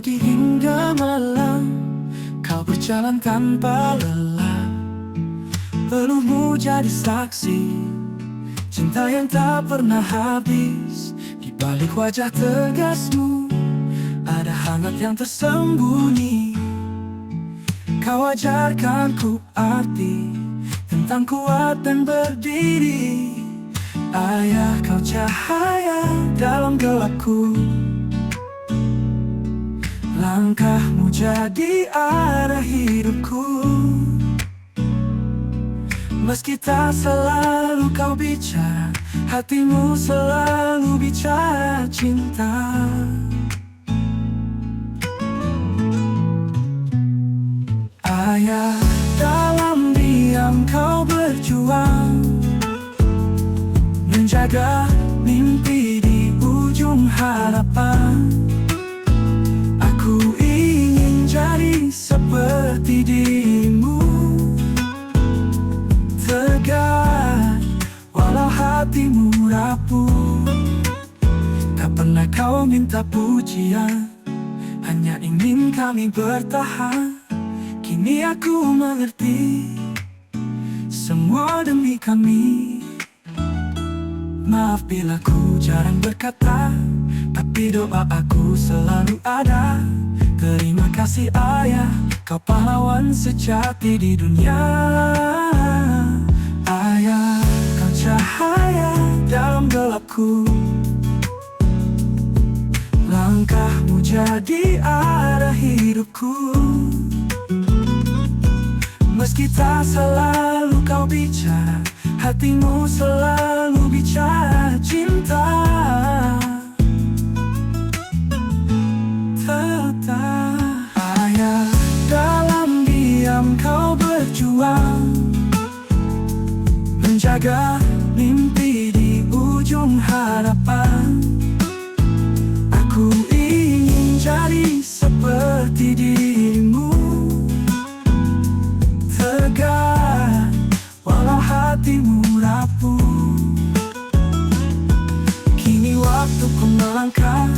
pagi hingga malam, kau berjalan tanpa lelah. Peluhmu jadi saksi cinta yang tak pernah habis. Di balik wajah tegasmu ada hangat yang tersembunyi. Kau ajarkan ku arti tentang kuat dan berdiri. Ayah, kau cahaya dalam gelapku. Langkahmu jadi arah hidupku. Meski tak selalu kau bicara, hatimu selalu bicara cinta. Ayah, dalam diam kau berjuang, menjaga mimpi di ujung harapan. Aku ingin jadi seperti dirimu, tegar walau hatimu rapuh. Tak pernah kau minta pujian, hanya ingin kami bertahan. Kini aku mengerti, semua demi kami. Maaf bila ku jarang berkata, tapi doa aku selalu ada. Terima kasih ayah, kau pahlawan sejati di dunia. Ayah, kau cahaya dalam gelapku. Langkahmu jadi arah hidupku. Meski tak selalu kau bicara, hatimu selalu bicara cinta. Tetap ayah, dalam diam kau berjuang, menjaga mimpi di ujung harapan. Aku ingin jadi seperti dirimu, tegar walau hatimu rapuh. Kini waktuku melangkah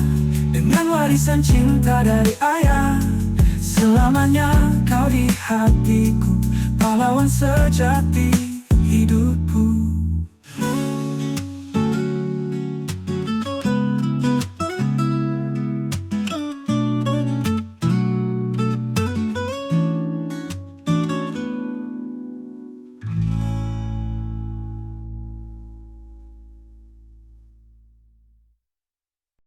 dengan warisan cinta dari ayah. Selamanya kau di hatiku, pahlawan sejati hidupku.